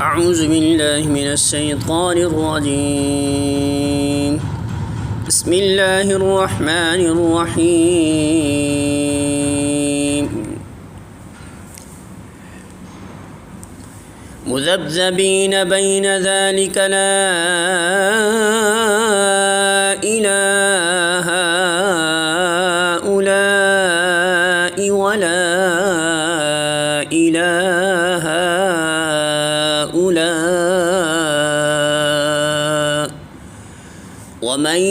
اعوذ باللہ من الشیطان الرجیم بسم اللہ الرحمن الرحیم مذبذبین بین ذلک لا الہ هؤلاء ولا الہ ومن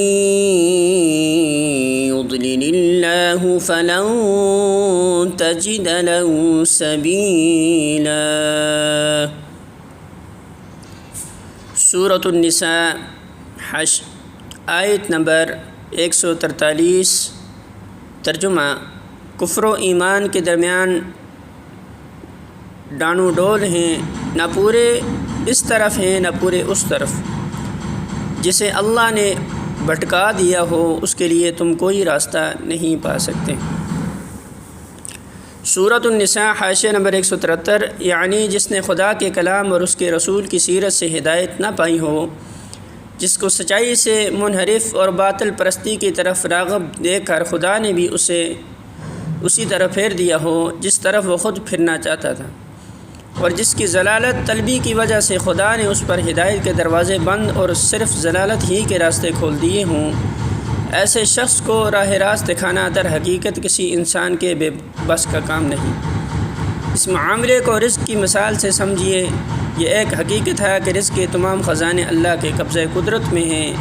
يضلل الله فلن تجد له سبيلا۔ سورۃ النساء حشر آیت نمبر 143۔ ترجمہ: کفر و ایمان کے درمیان ڈانو ڈول ہیں، نہ پورے اس طرف ہیں نہ پورے اس طرف۔ جسے اللہ نے بھٹکا دیا ہو اس کے لیے تم کوئی راستہ نہیں پا سکتے۔ سورۃ النساء حاشیہ نمبر 173، یعنی جس نے خدا کے کلام اور اس کے رسول کی سیرت سے ہدایت نہ پائی ہو، جس کو سچائی سے منحرف اور باطل پرستی کی طرف راغب دیکھ کر خدا نے بھی اسے اسی طرح پھیر دیا ہو جس طرف وہ خود پھرنا چاہتا تھا، اور جس کی ضلالت طلبی کی وجہ سے خدا نے اس پر ہدایت کے دروازے بند اور صرف ضلالت ہی کے راستے کھول دیے ہوں، ایسے شخص کو راہ راست دکھانا در حقیقت کسی انسان کے بے بس کا کام نہیں۔ اس معاملے کو رزق کی مثال سے سمجھیے۔ یہ ایک حقیقت ہے کہ رزق کے تمام خزانے اللہ کے قبضۂ قدرت میں ہیں۔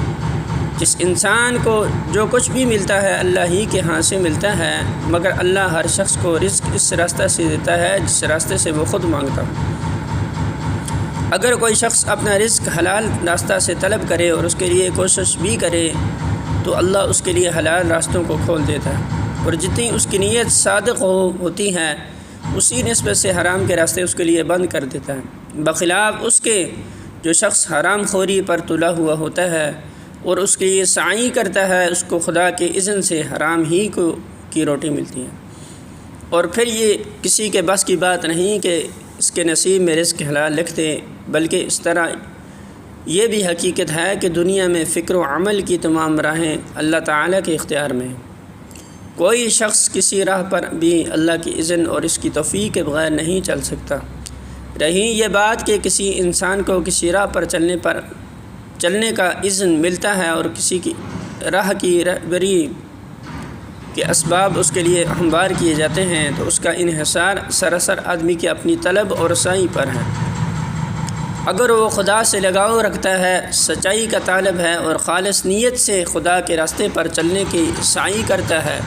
جس انسان کو جو کچھ بھی ملتا ہے اللہ ہی کے ہاں سے ملتا ہے، مگر اللہ ہر شخص کو رزق اس راستہ سے دیتا ہے جس راستے سے وہ خود مانگتا ہو۔ اگر کوئی شخص اپنا رزق حلال راستہ سے طلب کرے اور اس کے لیے کوشش بھی کرے تو اللہ اس کے لیے حلال راستوں کو کھول دیتا ہے، اور جتنی اس کی نیت صادق ہوتی ہے اسی نسبت سے حرام کے راستے اس کے لیے بند کر دیتا ہے، بخلاف اس کے جو شخص حرام خوری پر تلا ہوا ہوتا ہے اور اس کے لیے سعی کرتا ہے، اس کو خدا کے اذن سے حرام ہی کی روٹی ملتی ہے۔ اور پھر یہ کسی کے بس کی بات نہیں کہ اس کے نصیب میں رزق حلال لکھ دے، بلکہ اس طرح یہ بھی حقیقت ہے کہ دنیا میں فکر و عمل کی تمام راہیں اللہ تعالیٰ کے اختیار میں ہیں۔ کوئی شخص کسی راہ پر بھی اللہ کی اذن اور اس کی توفیق کے بغیر نہیں چل سکتا۔ رہی یہ بات کہ کسی انسان کو کسی راہ پر چلنے کا اذن ملتا ہے اور کسی کی راہ کی رہبری کے اسباب اس کے لیے ہموار کیے جاتے ہیں، تو اس کا انحصار سراسر آدمی کی اپنی طلب اور سعی پر ہے۔ اگر وہ خدا سے لگاؤ رکھتا ہے، سچائی کا طالب ہے اور خالص نیت سے خدا کے راستے پر چلنے کی سعی کرتا ہے،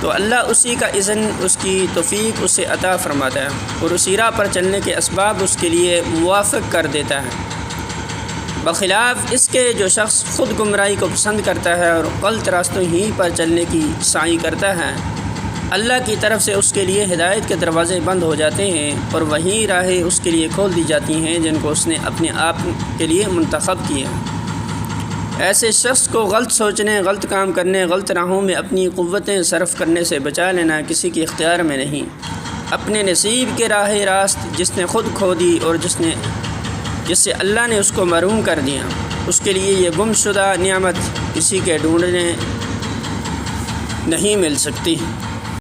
تو اللہ اسی کا اذن، اس کی توفیق اسے عطا فرماتا ہے اور اسی راہ پر چلنے کے اسباب اس کے لیے موافق کر دیتا ہے، بخلاف اس کے جو شخص خود گمراہی کو پسند کرتا ہے اور غلط راستوں ہی پر چلنے کی سعی کرتا ہے۔ اللہ کی طرف سے اس کے لیے ہدایت کے دروازے بند ہو جاتے ہیں اور وہی راہیں اس کے لیے کھول دی جاتی ہیں جن کو اس نے اپنے آپ کے لیے منتخب کیا۔ ایسے شخص کو غلط سوچنے، غلط کام کرنے، غلط راہوں میں اپنی قوتیں صرف کرنے سے بچا لینا کسی کے اختیار میں نہیں۔ اپنے نصیب کے راہ راست جس نے خود کھو دی اور جس سے اللہ نے اس کو محروم کر دیا، اس کے لیے یہ گم شدہ نعمت کسی کے ڈھونڈنے نہیں مل سکتی۔